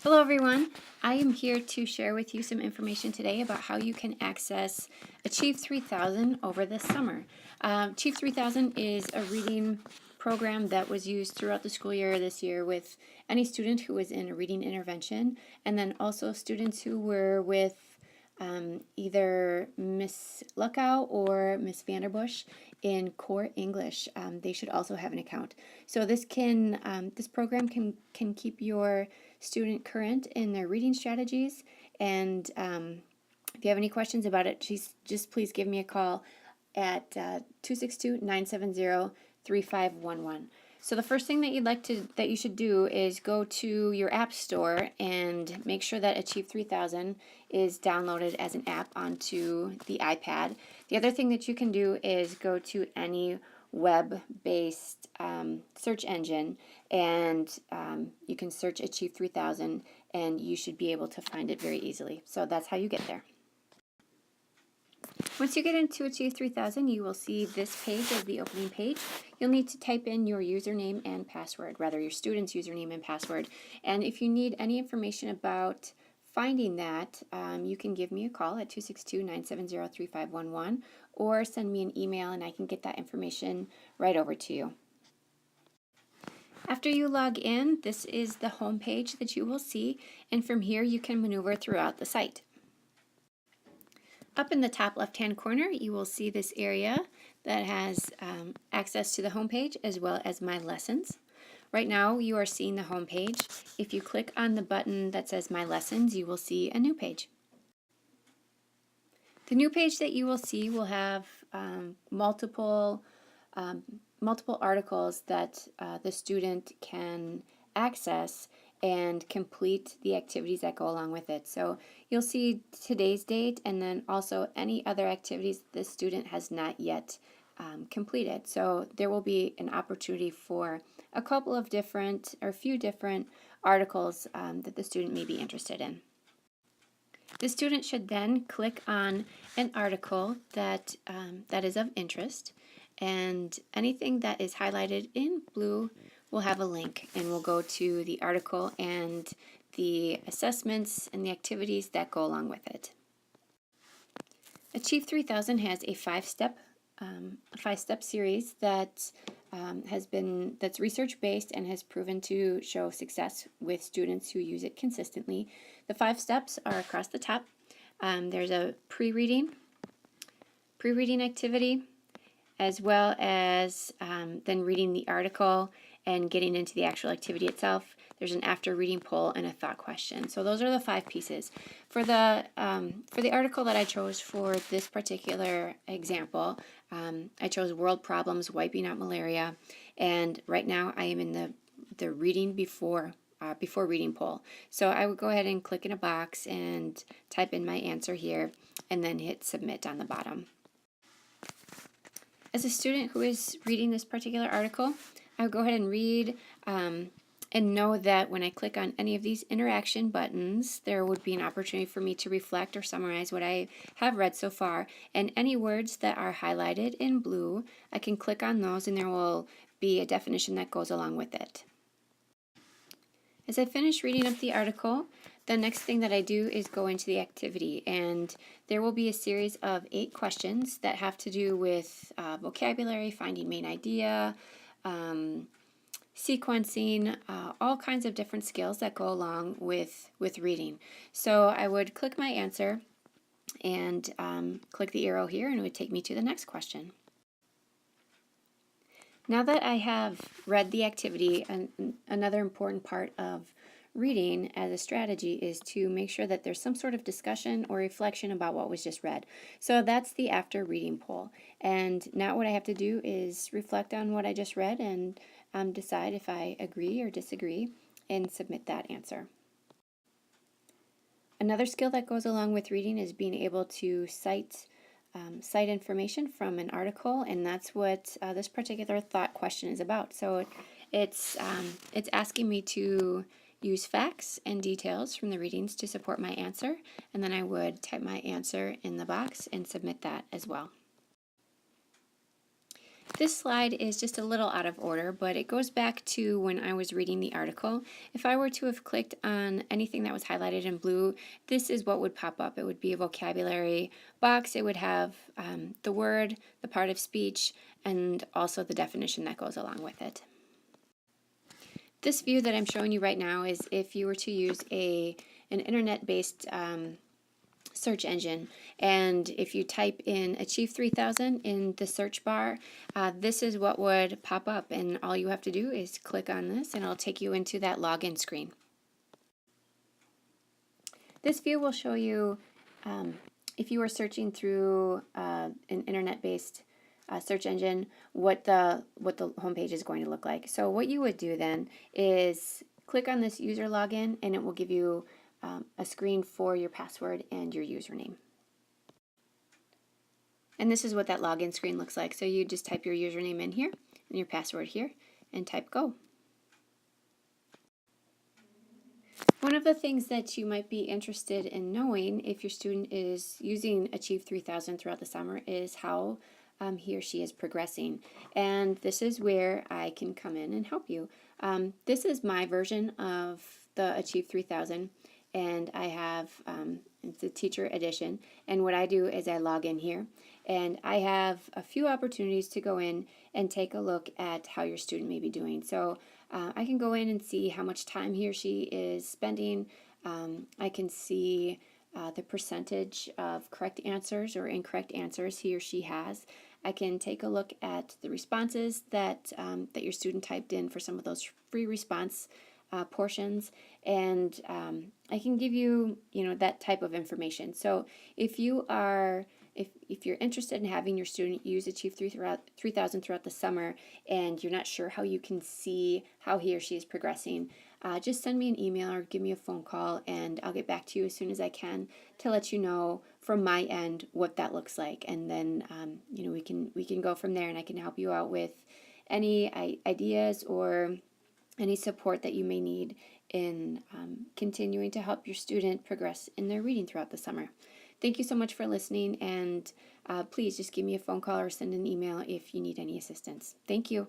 Hello everyone, I am here to share with you some information today about how you can access Achieve 3000 over this summer. Achieve 3000 is a reading program that was used throughout the school year this year with any student who was in a reading intervention, and then also students who were with either Miss Luckow or Miss Vanderbush in core English. They should also have an account. So this program can keep your student current in their reading strategies. And if you have any questions about it, just please give me a call at 262-970-3511. So the first thing that you should do is go to your app store and make sure that Achieve 3000 is downloaded as an app onto the iPad. The other thing that you can do is go to any web-based search engine, and you can search Achieve 3000 and you should be able to find it very easily. So that's how you get there. Once you get into Achieve 3000, you will see this page as the opening page. You'll need to type in your username and password, rather your student's username and password. And if you need any information about finding that, you can give me a call at 262-970-3511 or send me an email and I can get that information right over to you. After you log in, this is the home page that you will see, and from here you can maneuver throughout the site. Up in the top left-hand corner, you will see this area that has access to the home page as well as My Lessons. Right now, you are seeing the home page. If you click on the button that says My Lessons, you will see a new page. The new page that you will see will have multiple articles that the student can access and complete the activities that go along with it. So you'll see today's date and then also any other activities the student has not yet completed. So there will be an opportunity for a couple of different or a few different articles that the student may be interested in. The student should then click on an article that is of interest, and anything that is highlighted in blue will have a link and will go to the article and the assessments and the activities that go along with it. Achieve 3000 has a five-step series that that's research-based and has proven to show success with students who use it consistently. The 5 steps are across the top. There's a pre-reading activity, as well as then reading the article and getting into the actual activity itself. There's an after reading poll and a thought question. So those are the 5 pieces. For the article that I chose for this particular example, I chose World Problems Wiping Out Malaria, and right now I am in the reading before reading poll. So I would go ahead and click in a box and type in my answer here and then hit submit on the bottom. As a student who is reading this particular article, I would go ahead and read and know that when I click on any of these interaction buttons, there would be an opportunity for me to reflect or summarize what I have read so far. And any words that are highlighted in blue, I can click on those and there will be a definition that goes along with it. As I finish reading up the article, the next thing that I do is go into the activity, and there will be a series of 8 questions that have to do with vocabulary, finding main idea, sequencing, all kinds of different skills that go along with reading. So I would click my answer and click the arrow here, and it would take me to the next question. Now that I have read the activity, another important part of reading as a strategy is to make sure that there's some sort of discussion or reflection about what was just read. So that's the after reading poll. And now what I have to do is reflect on what I just read and decide if I agree or disagree and submit that answer. Another skill that goes along with reading is being able to cite information from an article, and that's what this particular thought question is about. So it's asking me to use facts and details from the readings to support my answer, and then I would type my answer in the box and submit that as well. This slide is just a little out of order, but it goes back to when I was reading the article. If I were to have clicked on anything that was highlighted in blue, this is what would pop up. It would be a vocabulary box. It would have the word, the part of speech, and also the definition that goes along with it. This view that I'm showing you right now is if you were to use an internet-based search engine, and if you type in Achieve 3000 in the search bar, this is what would pop up, and all you have to do is click on this and it'll take you into that login screen. This view will show you if you are searching through an internet-based search engine, what the homepage is going to look like. So what you would do then is click on this user login, and it will give you a screen for your password and your username. And this is what that login screen looks like. So you just type your username in here and your password here and type go. One of the things that you might be interested in knowing if your student is using Achieve 3000 throughout the summer is how he or she is progressing. And this is where I can come in and help you. This is my version of the Achieve 3000. And I have it's the teacher edition, and what I do is I log in here, and I have a few opportunities to go in and take a look at how your student may be doing. So I can go in and see how much time he or she is spending. I can see the percentage of correct answers or incorrect answers he or she has. I can take a look at the responses that your student typed in for some of those free response portions, and I can give you, that type of information. So if you are, if you're interested in having your student use Achieve 3000 throughout the summer, and you're not sure how you can see how he or she is progressing, just send me an email or give me a phone call, and I'll get back to you as soon as I can to let you know from my end what that looks like, and then we can go from there, and I can help you out with any ideas or any support that you may need in continuing to help your student progress in their reading throughout the summer. Thank you so much for listening, and please just give me a phone call or send an email if you need any assistance. Thank you.